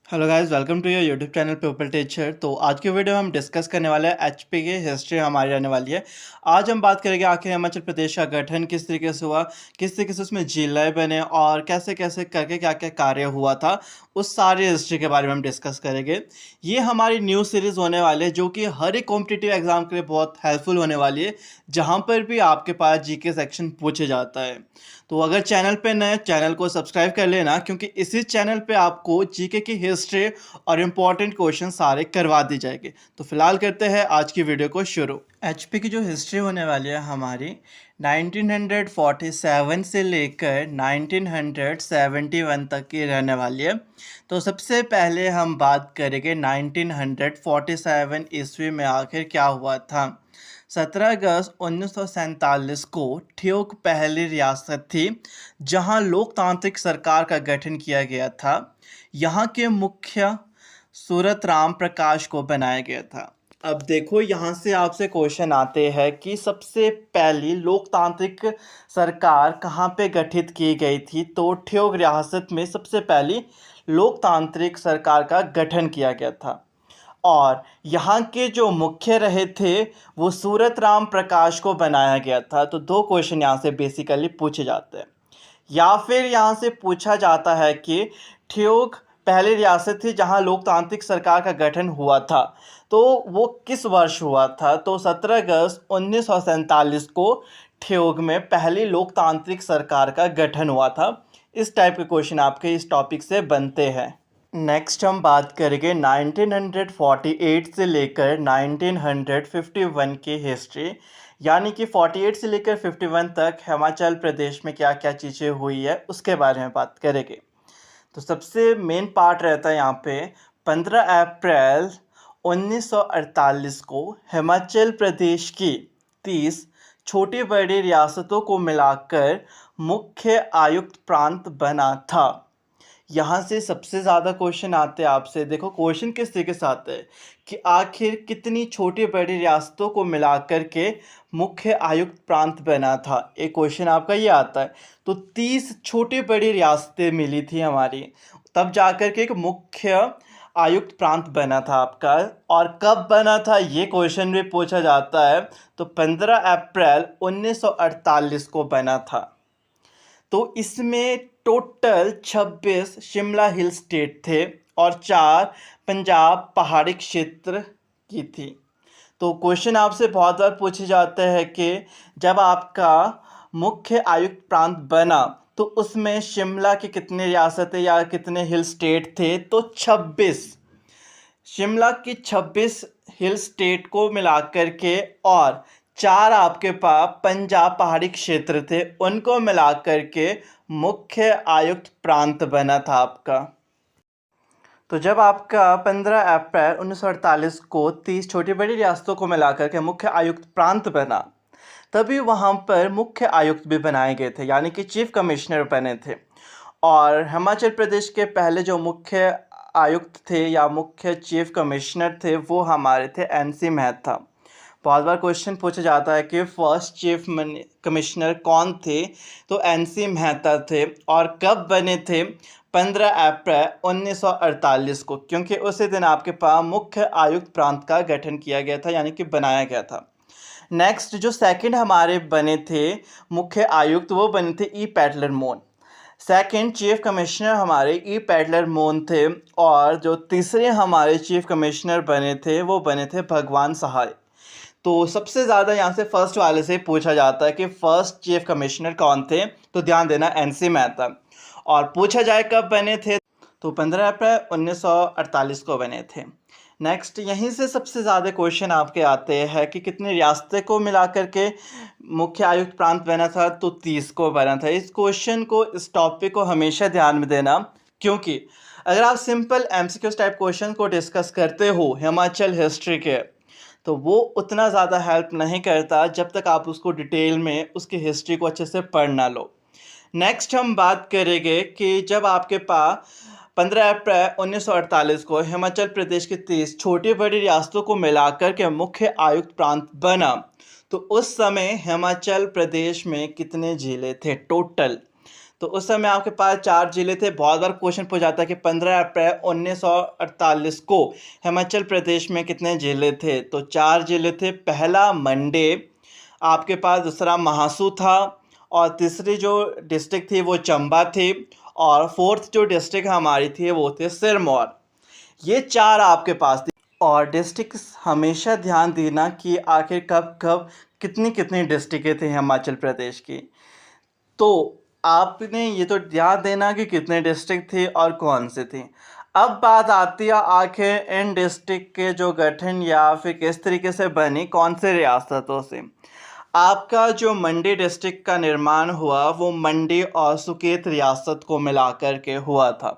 Hello guys, welcome to your YouTube channel people teacher. तो आज की वीडियो में हम डिस्कस करने वाले हैं एचपी की हिस्ट्री हमारी रहने वाली है। आज हम बात करेंगे आखिर हिमाचल प्रदेश का गठन किस तरीके से हुआ, किस तरीके से उसमें जिले बने और कैसे कैसे करके क्या क्या कार्य हुआ था, उस सारी हिस्ट्री के बारे में हम डिस्कस करेंगे। ये हमारी न्यू सीरीज़ होने वाली है जो कि हर एक कॉम्पिटिटिव एग्जाम के लिए बहुत हेल्पफुल होने वाली है, जहाँ पर भी आपके पास जीके सेक्शन पूछे जाता है। तो अगर चैनल पे नए, चैनल को सब्सक्राइब कर लेना, क्योंकि इसी चैनल पे आपको जीके की हिस्ट्री और इम्पॉर्टेंट क्वेश्चन सारे करवा दी जाएंगे। तो फिलहाल करते हैं आज की वीडियो को शुरू। एचपी की जो हिस्ट्री होने वाली है हमारी 1947 से लेकर 1971 तक की रहने वाली है। तो सबसे पहले हम बात करेंगे 1947 ईस्वी में आखिर क्या हुआ था। 17 अगस्त 1947 को ठियोग पहली रियासत थी जहां लोकतांत्रिक सरकार का गठन किया गया था। यहाँ के मुख्य सूरत राम प्रकाश को बनाया गया था। अब देखो, यहाँ से आपसे क्वेश्चन आते हैं कि सबसे पहली लोकतांत्रिक सरकार कहाँ पे गठित की गई थी। तो ठियोग रियासत में सबसे पहली लोकतांत्रिक सरकार का गठन किया गया था और यहाँ के जो मुख्य रहे थे वो सूरत राम प्रकाश को बनाया गया था। तो दो क्वेश्चन यहाँ से बेसिकली पूछे जाते हैं, या फिर यहाँ से पूछा जाता है कि ठियोग पहली रियासत थी जहाँ लोकतांत्रिक सरकार का गठन हुआ था, तो वो किस वर्ष हुआ था। तो 17 अगस्त 1947 को ठियोग में पहली लोकतांत्रिक सरकार का गठन हुआ था। इस टाइप के क्वेश्चन आपके इस टॉपिक से बनते हैं। नेक्स्ट हम बात करेंगे 1948 से लेकर 1951 की हिस्ट्री, यानी कि 48 से लेकर 51 तक हिमाचल प्रदेश में क्या क्या चीज़ें हुई है उसके बारे में बात करेंगे। तो सबसे मेन पार्ट रहता है यहाँ पे 15 अप्रैल 1948 को हिमाचल प्रदेश की 30 छोटी बड़ी रियासतों को मिलाकर मुख्य आयुक्त प्रांत बना था। यहाँ से सबसे ज़्यादा क्वेश्चन आते हैं आपसे। देखो क्वेश्चन किस तरीके से आता है कि आखिर कितनी छोटी बड़ी रियासतों को मिलाकर के मुख्य आयुक्त प्रांत बना था। एक क्वेश्चन आपका ये आता है। तो 30 छोटी बड़ी रियासतें मिली थी हमारी, तब जाकर के एक मुख्य आयुक्त प्रांत बना था आपका। और कब बना था ये क्वेश्चन भी पूछा जाता है। तो 15 अप्रैल 1948 को बना था। तो इसमें टोटल 26 शिमला हिल स्टेट थे और 4 पंजाब पहाड़ी क्षेत्र की थी। तो क्वेश्चन आपसे बहुत बार पूछे जाते हैं कि जब आपका मुख्य आयुक्त प्रांत बना तो उसमें शिमला के कितने रियासतें या कितने हिल स्टेट थे। तो 26, शिमला की 26 हिल स्टेट को मिलाकर के और 4 आपके पास पंजाब पहाड़ी क्षेत्र थे, उनको मिलाकर के मुख्य आयुक्त प्रांत बना था आपका। तो जब आपका 15 अप्रैल 1948 को 30 छोटी बड़ी रियासतों को मिलाकर के मुख्य आयुक्त प्रांत बना, तभी वहाँ पर मुख्य आयुक्त भी बनाए गए थे, यानी कि चीफ कमिश्नर बने थे। और हिमाचल प्रदेश के पहले जो मुख्य आयुक्त थे या मुख्य चीफ कमिश्नर थे वो हमारे थे एनसी मेहता। बहुत बार क्वेश्चन पूछा जाता है कि फर्स्ट चीफ कमिश्नर कौन थे। तो एनसी मेहता थे। और कब बने थे? 15 अप्रैल 1948 को, क्योंकि उसी दिन आपके पास मुख्य आयुक्त प्रांत का गठन किया गया था, यानी कि बनाया गया था। नेक्स्ट जो सेकंड हमारे बने थे मुख्य आयुक्त, वो बने थे ई पैटलर मोन। सेकंड चीफ कमिश्नर हमारे ई पैटलर मोन थे। और जो तीसरे हमारे चीफ कमिश्नर बने थे वो बने थे भगवान सहाय। तो सबसे ज़्यादा यहाँ से फर्स्ट वाले से पूछा जाता है कि फर्स्ट चीफ कमिश्नर कौन थे। तो ध्यान देना, एनसी मेहता। और पूछा जाए कब बने थे, तो 15 अप्रैल 1948 को बने थे। नेक्स्ट यहीं से सबसे ज़्यादा क्वेश्चन आपके आते हैं कि कितनी रियासतें को मिलाकर के मुख्य आयुक्त प्रांत बना था। तो 30 को बना था। इस क्वेश्चन को, इस टॉपिक को हमेशा ध्यान में देना, क्योंकि अगर आप सिंपल एमसीक्यूज टाइप क्वेश्चन को डिस्कस करते हो हिमाचल हिस्ट्री के, तो वो उतना ज़्यादा हेल्प नहीं करता जब तक आप उसको डिटेल में उसकी हिस्ट्री को अच्छे से पढ़ ना लो। नेक्स्ट हम बात करेंगे कि जब आपके पास 15 अप्रैल 1948 को हिमाचल प्रदेश की 30 छोटी बड़ी रियासतों को मिलाकर के मुख्य आयुक्त प्रांत बना, तो उस समय हिमाचल प्रदेश में कितने जिले थे टोटल। तो उस समय आपके पास 4 ज़िले थे। बहुत बार क्वेश्चन पूछा जाता है कि 15 अप्रैल 1948 को हिमाचल प्रदेश में कितने ज़िले थे? तो 4 ज़िले थे। पहला मंडी आपके पास, दूसरा महासू था और तीसरी जो डिस्ट्रिक्ट थी वो चंबा थी और फोर्थ जो डिस्ट्रिक्ट हमारी थी वो थी सिरमौर। ये 4 आपके पास थी। और डिस्ट्रिक्ट हमेशा ध्यान देना कि आखिर कब कब कितनी कितनी डिस्ट्रिक्टें थी हिमाचल प्रदेश की। तो आपने ये तो ध्यान देना कि कितने डिस्ट्रिक्ट थे और कौन से थे। अब बात आती है आखिर इन डिस्ट्रिक्ट के जो गठन या फिर किस तरीके से बनी, कौन से रियासतों से। आपका जो मंडी डिस्ट्रिक्ट का निर्माण हुआ वो मंडी और सुकेत रियासत को मिलाकर के हुआ था।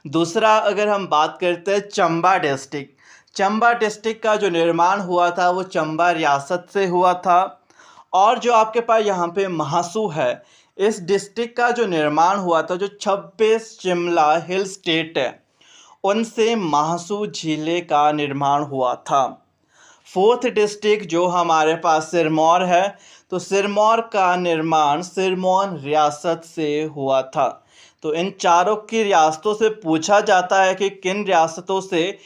दूसरा अगर हम बात करते हैं चंबा डिस्ट्रिक्ट का जो निर्माण हुआ था वो चंबा रियासत से हुआ था। और जो आपके पास यहाँ पे महासू है, इस डिस्ट्रिक्ट का जो निर्माण हुआ था, जो 26 शिमला हिल स्टेट है उनसे महासू जिले का निर्माण हुआ था। फोर्थ डिस्ट्रिक्ट जो हमारे पास सिरमौर है, तो सिरमौर का निर्माण सिरमौर रियासत से हुआ था। तो इन चारों की रियासतों से पूछा जाता है कि किन रियासतों से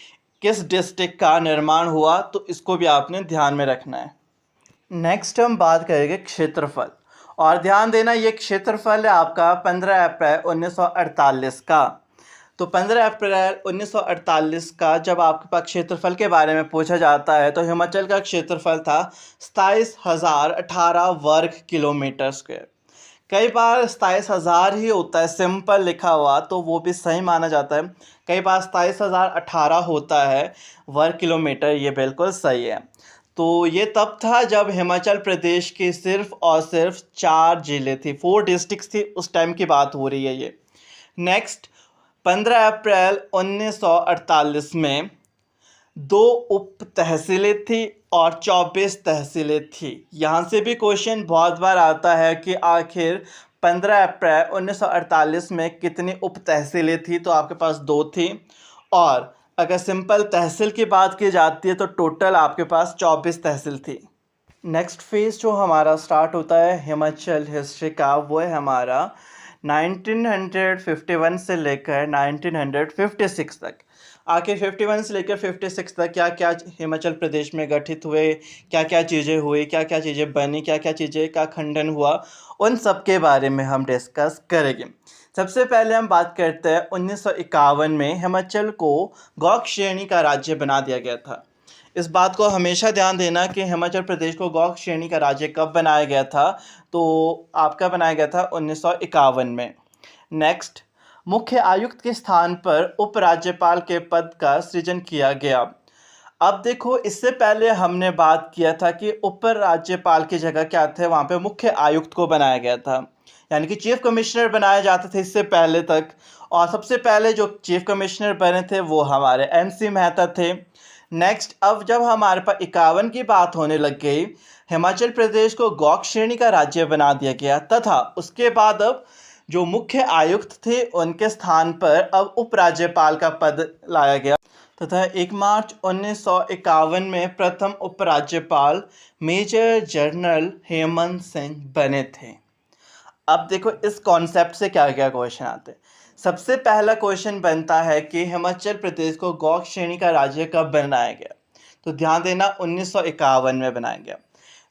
किस डिस्ट्रिक्ट का निर्माण हुआ, तो इसको भी आपने ध्यान में रखना है। नेक्स्ट हम बात करेंगे क्षेत्रफल, और ध्यान देना ये क्षेत्रफल है आपका 15 अप्रैल 1948 का। तो 15 अप्रैल 1948 का जब आपके पास क्षेत्रफल के बारे में पूछा जाता है तो हिमाचल का क्षेत्रफल था 27,018 वर्ग किलोमीटर स्क्वायर। कई बार 27,000 ही होता है सिंपल लिखा हुआ, तो वो भी सही माना जाता है। कई बार 27,018 होता है वर्ग किलोमीटर, ये बिल्कुल सही है। तो ये तब था जब हिमाचल प्रदेश के सिर्फ और सिर्फ 4 ज़िले थी, 4 डिस्ट्रिक्ट्स थी, उस टाइम की बात हो रही है ये। नेक्स्ट 15 अप्रैल 1948 में 2 उप तहसीलें थी और 24 तहसीलें थी। यहाँ से भी क्वेश्चन बहुत बार आता है कि आखिर 15 अप्रैल 1948 में कितनी उप तहसीलें थी, तो आपके पास 2 थी। और अगर सिंपल तहसील की बात की जाती है तो टोटल आपके पास 24 तहसील थी। नेक्स्ट फेज़ जो हमारा स्टार्ट होता है हिमाचल हिस्ट्री का, वो है हमारा 1951 से लेकर 1956 तक। आखिर 51 से लेकर 56 तक क्या क्या हिमाचल प्रदेश में गठित हुए, क्या क्या चीज़ें हुई, क्या क्या चीज़ें बनी, क्या क्या चीज़ें का खंडन हुआ, उन सब के बारे में हम डिस्कस करेंगे। सबसे पहले हम बात करते हैं 1951 में हिमाचल को गौड़ श्रेणी का राज्य बना दिया गया था। इस बात को हमेशा ध्यान देना कि हिमाचल प्रदेश को गौड़ श्रेणी का राज्य कब बनाया गया था, तो आपका बनाया गया था 1951 में। नेक्स्ट, मुख्य आयुक्त के स्थान पर उपराज्यपाल के पद का सृजन किया गया। अब देखो, इससे पहले हमने बात किया था कि उपराज्यपाल की जगह क्या थे, वहाँ पे मुख्य आयुक्त को बनाया गया था, यानी कि चीफ कमिश्नर बनाए जाते थे इससे पहले तक। और सबसे पहले जो चीफ कमिश्नर बने थे वो हमारे MC मेहता थे। नेक्स्ट, अब जब हमारे पास 51 की बात होने लग गई, हिमाचल प्रदेश को गौड़ श्रेणी का राज्य बना दिया गया, तथा उसके बाद अब जो मुख्य आयुक्त थे उनके स्थान पर अब उपराज्यपाल का पद लाया गया, तथा 1 मार्च 1951 में प्रथम उपराज्यपाल मेजर जनरल हेमंत सिंह बने थे। अब देखो इस कॉन्सेप्ट से क्या क्या क्वेश्चन आते हैं। सबसे पहला क्वेश्चन बनता है कि हिमाचल प्रदेश को गौड़ श्रेणी का राज्य कब बनाया गया, तो ध्यान देना 1951 में बनाया गया।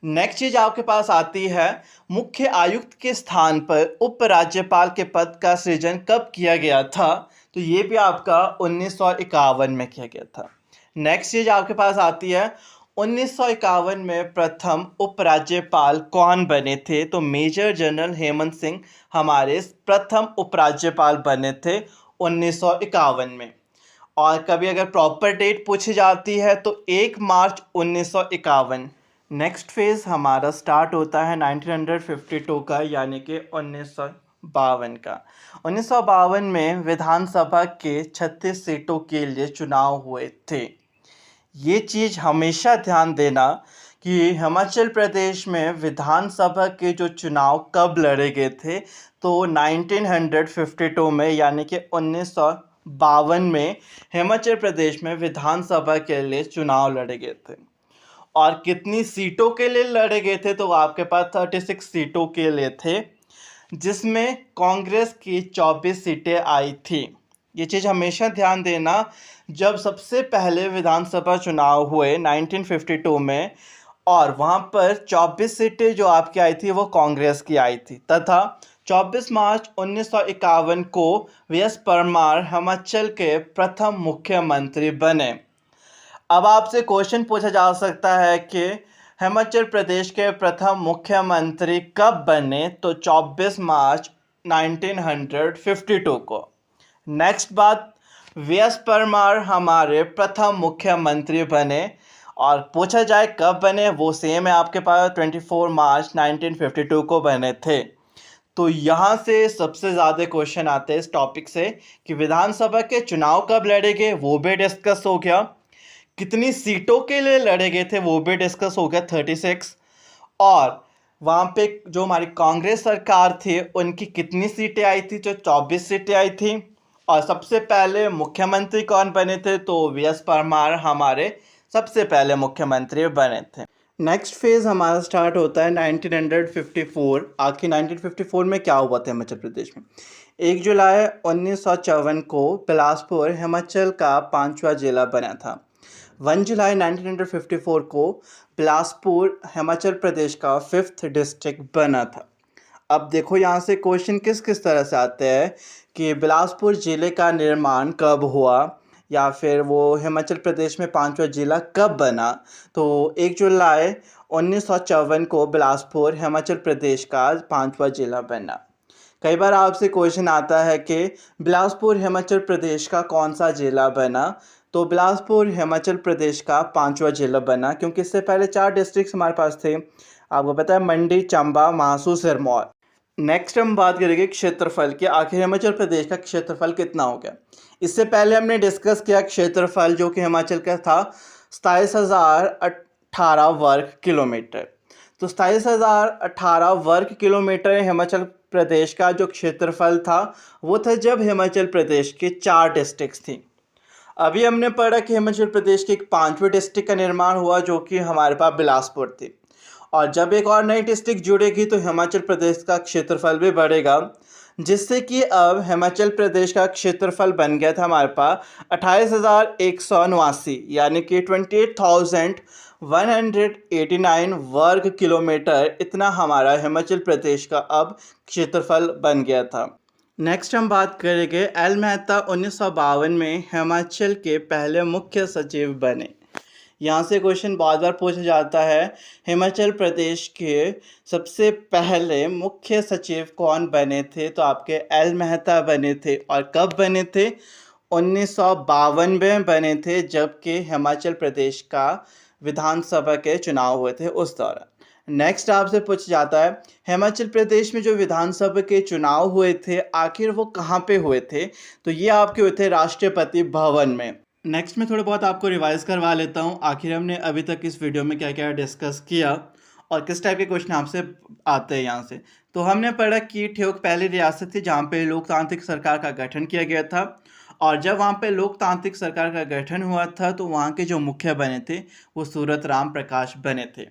नेक्स्ट चीज आपके पास आती है, मुख्य आयुक्त के स्थान पर उपराज्यपाल के पद का सृजन कब किया गया था, तो ये भी आपका 1951 में किया गया था। नेक्स्ट चीज आपके पास आती है, 1951 में प्रथम उपराज्यपाल कौन बने थे, तो मेजर जनरल हेमंत सिंह हमारे प्रथम उपराज्यपाल बने थे 1951 में। और कभी अगर प्रॉपर डेट पूछी जाती है तो 1 मार्च 1951। नेक्स्ट फेज़ हमारा स्टार्ट होता है 1952 का, यानी कि 1952 का। 1952 में विधानसभा के 36 सीटों के लिए चुनाव हुए थे। ये चीज़ हमेशा ध्यान देना कि हिमाचल प्रदेश में विधानसभा के जो चुनाव कब लड़े गए थे, तो 1952 में, यानी कि 1952 में हिमाचल प्रदेश में विधानसभा के लिए चुनाव लड़े गए थे। और कितनी सीटों के लिए लड़े गए थे, तो आपके पास 36 सीटों के लिए थे। जिसमें कांग्रेस की 24 सीटें आई थी। ये चीज़ हमेशा ध्यान देना, जब सबसे पहले विधानसभा चुनाव हुए 1952 में, और वहाँ पर 24 सीटें जो आपकी आई थी वो कांग्रेस की आई थी, तथा 24 मार्च 1951 को वी.एस. परमार हिमाचल के प्रथम मुख्यमंत्री बने। अब आपसे क्वेश्चन पूछा जा सकता है कि हिमाचल प्रदेश के प्रथम मुख्यमंत्री कब बने, तो 24 मार्च 1952 को। नेक्स्ट बात, वी.एस. परमार हमारे प्रथम मुख्यमंत्री बने, और पूछा जाए कब बने, वो सेम है आपके पास, 24 मार्च 1952 को बने थे। तो यहाँ से सबसे ज़्यादा क्वेश्चन आते हैं इस टॉपिक से कि विधानसभा के चुनाव कब लड़े, वो भी डिस्कस हो गया। कितनी सीटों के लिए लड़े गए थे वो भी डिस्कस हो गया, 36। और वहाँ पे जो हमारी कांग्रेस सरकार थी उनकी कितनी सीटें आई थी, जो 24 सीटें आई थी। और सबसे पहले मुख्यमंत्री कौन बने थे, तो वी.एस. परमार हमारे सबसे पहले मुख्यमंत्री बने थे। नेक्स्ट फेज़ हमारा स्टार्ट होता है 1954। आखिर 1954 में क्या हुआ था हिमाचल प्रदेश में? 1 जुलाई 1954 को बिलासपुर हिमाचल का 5वां जिला बना था। 1 जुलाई 1954 को बिलासपुर हिमाचल प्रदेश का 5th डिस्ट्रिक्ट बना था। अब देखो यहाँ से क्वेश्चन किस किस तरह से आते हैं कि बिलासपुर ज़िले का निर्माण कब हुआ, या फिर वो हिमाचल प्रदेश में 5वां ज़िला कब बना। तो 1 जुलाई 1954 को बिलासपुर हिमाचल प्रदेश का 5वां ज़िला बना। कई बार आपसे क्वेश्चन आता है कि बिलासपुर हिमाचल प्रदेश का कौन सा ज़िला बना, तो बिलासपुर हिमाचल प्रदेश का 5वां ज़िला बना, क्योंकि इससे पहले 4 डिस्ट्रिक्ट्स हमारे पास थे, आपको पता है, मंडी, चंबा, महासू, सिरमौर। नेक्स्ट हम बात करेंगे क्षेत्रफल की। आखिर हिमाचल प्रदेश का क्षेत्रफल कितना हो गया। इससे पहले हमने डिस्कस किया क्षेत्रफल जो कि हिमाचल का था 27,018 वर्ग किलोमीटर। तो 27,018 वर्ग किलोमीटर हिमाचल प्रदेश का जो क्षेत्रफल था वो था जब हिमाचल प्रदेश के 4 डिस्ट्रिक्ट्स थी। अभी हमने पढ़ा कि हिमाचल प्रदेश के एक 5वें डिस्ट्रिक्ट का निर्माण हुआ जो कि हमारे पास बिलासपुर थी, और जब एक और नई डिस्ट्रिक्ट जुड़ेगी तो हिमाचल प्रदेश का क्षेत्रफल भी बढ़ेगा, जिससे कि अब हिमाचल प्रदेश का क्षेत्रफल बन गया था हमारे पास 28,189, यानी कि 28,189 वर्ग किलोमीटर। इतना हमारा हिमाचल प्रदेश का अब क्षेत्रफल बन गया था। नेक्स्ट हम बात करेंगे एल मेहता 1952 में हिमाचल के पहले मुख्य सचिव बने। यहाँ से क्वेश्चन बार बार पूछा जाता है, हिमाचल प्रदेश के सबसे पहले मुख्य सचिव कौन बने थे, तो आपके एल मेहता बने थे। और कब बने थे? 1952 में बने थे, जबकि हिमाचल प्रदेश का विधानसभा के चुनाव हुए थे उस दौरान। नेक्स्ट आपसे पूछा जाता है, हिमाचल प्रदेश में जो विधानसभा के चुनाव हुए थे आखिर वो कहाँ पे हुए थे, तो ये आपके हुए थे राष्ट्रपति भवन में। नेक्स्ट में थोड़ा बहुत आपको रिवाइज करवा लेता हूँ, आखिर हमने अभी तक इस वीडियो में क्या क्या डिस्कस किया और किस टाइप के क्वेश्चन आपसे आते हैं यहाँ से। तो हमने पढ़ा कि ठियोग पहली रियासत थी जहाँ पे लोकतांत्रिक सरकार का गठन किया गया था, और जब वहाँ पे लोकतांत्रिक सरकार का गठन हुआ था तो वहाँ के जो मुखिया बने थे वो सूरत राम प्रकाश बने थे।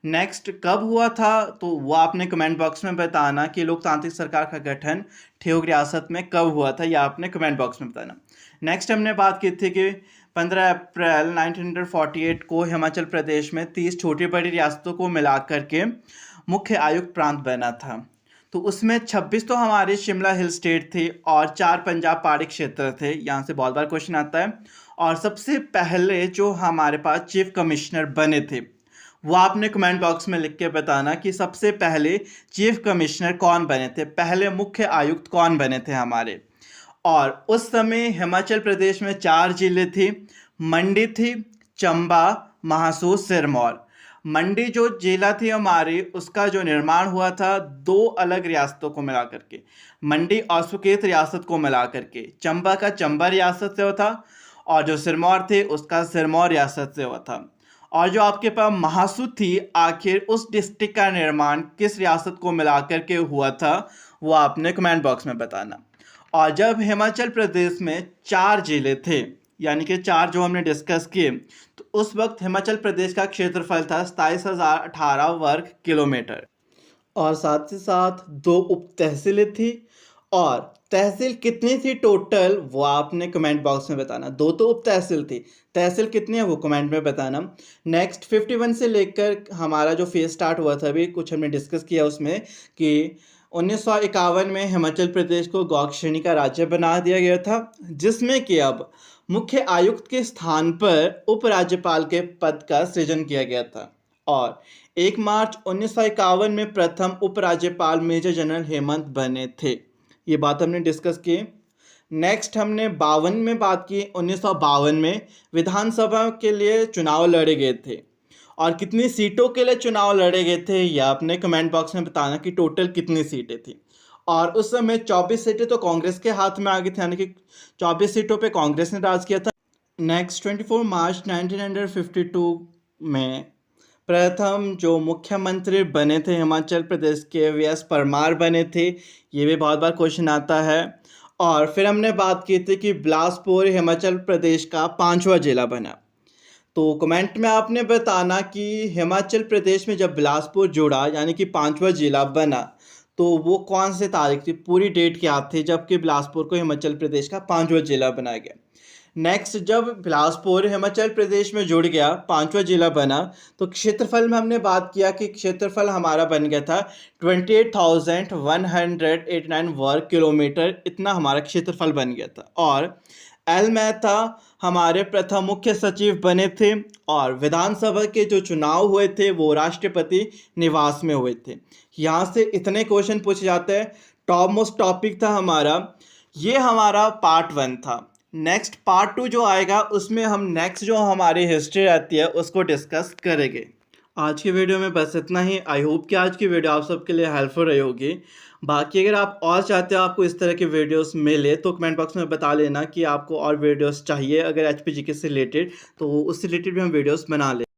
नेक्स्ट कब हुआ था, तो वो आपने कमेंट बॉक्स में बताना कि लोकतांत्रिक सरकार का गठन ठियोग रियासत में कब हुआ था, या आपने कमेंट बॉक्स में बताना। नेक्स्ट हमने बात की थी कि 15 अप्रैल 1948 को हिमाचल प्रदेश में 30 छोटी बड़ी रियासतों को मिलाकर के मुख्य आयुक्त प्रांत बना था। तो उसमें 26 तो हमारे शिमला हिल स्टेट थे और 4 पंजाब पहाड़ी क्षेत्र थे। यहाँ से बहुत बार क्वेश्चन आता है। और सबसे पहले जो हमारे पास चीफ कमिश्नर बने थे वो आपने कमेंट बॉक्स में लिख के बताना कि सबसे पहले चीफ कमिश्नर कौन बने थे, पहले मुख्य आयुक्त कौन बने थे हमारे। और उस समय हिमाचल प्रदेश में 4 जिले थे, मंडी थी, चंबा, महासू, सिरमौर। मंडी जो जिला थी हमारी उसका जो निर्माण हुआ था 2 अलग रियासतों को मिला करके, मंडी और सुकेत रियासत को मिला करके। चंबा का चंबा रियासत से हुआ था और जो सिरमौर थे उसका सिरमौर रियासत से हुआ था। और जो आपके पास महासू थी, आखिर उस डिस्ट्रिक्ट का निर्माण किस रियासत को मिलाकर के हुआ था वो आपने कमेंट बॉक्स में बताना। और जब हिमाचल प्रदेश में 4 जिले थे, यानी कि 4 जो हमने डिस्कस किए, तो उस वक्त हिमाचल प्रदेश का क्षेत्रफल था 27,018 वर्ग किलोमीटर। और साथ ही साथ 2 उप तहसीलें थी। और तहसील कितनी थी टोटल वो आपने कमेंट बॉक्स में बताना। 2 तो उप तहसील थी, तहसील कितनी है वो कमेंट में बताना। नेक्स्ट 51 से लेकर हमारा जो फेज़ स्टार्ट हुआ था, अभी कुछ हमने डिस्कस किया उसमें कि 1951 में हिमाचल प्रदेश को गौ श्रेणी का राज्य बना दिया गया था, जिसमें कि अब मुख्य आयुक्त के स्थान पर उपराज्यपाल के पद का सृजन किया गया था। और 1 मार्च 1951 में प्रथम उपराज्यपाल मेजर जनरल हेमंत बने थे। ये बात हमने डिस्कस की। नेक्स्ट हमने 52 में बात की। 1952 में विधानसभा के लिए चुनाव लड़े गए थे। और कितनी सीटों के लिए चुनाव लड़े गए थे ये आपने कमेंट बॉक्स में बताना कि टोटल कितनी सीटें थी। और उस समय 24 सीटें तो कांग्रेस के हाथ में आ गई थी, यानी कि 24 सीटों पे कांग्रेस ने राज किया था। नेक्स्ट 24 मार्च 1952 में प्रथम जो मुख्यमंत्री बने थे हिमाचल प्रदेश के वी.एस. परमार बने थे। ये भी बहुत बार क्वेश्चन आता है। और फिर हमने बात की थी कि बिलासपुर हिमाचल प्रदेश का 5वां जिला बना। तो कमेंट में आपने बताना कि हिमाचल प्रदेश में जब बिलासपुर जुड़ा यानी कि 5वां जिला बना तो वो कौन से तारीख थी, पूरी डेट क्या थी जबकि बिलासपुर को हिमाचल प्रदेश का 5वां जिला बनाया गया। नेक्स्ट जब बिलासपुर हिमाचल प्रदेश में जुड़ गया, 5वां जिला बना, तो क्षेत्रफल में हमने बात किया कि क्षेत्रफल हमारा बन गया था 28,189 वर्ग किलोमीटर, इतना हमारा क्षेत्रफल बन गया था। और एल मेहता हमारे प्रथम मुख्य सचिव बने थे। और विधानसभा के जो चुनाव हुए थे वो राष्ट्रपति निवास में हुए थे। यहाँ से इतने क्वेश्चन पूछे जाते हैं। टॉप मोस्ट टॉपिक था हमारा, ये हमारा पार्ट 1 था। नेक्स्ट पार्ट 2 जो आएगा उसमें हम नेक्स्ट जो हमारी हिस्ट्री रहती है उसको डिस्कस करेंगे। आज की वीडियो में बस इतना ही। आई होप कि आज की वीडियो आप सबके लिए हेल्पफुल रही होगी। बाकी अगर आप और चाहते हो आपको इस तरह की वीडियोस मिले तो कमेंट बॉक्स में बता लेना कि आपको और वीडियोस चाहिए। अगर एचपीजीके से रिलेटेड तो उससे रिलेटेड भी हम वीडियोस बना लें।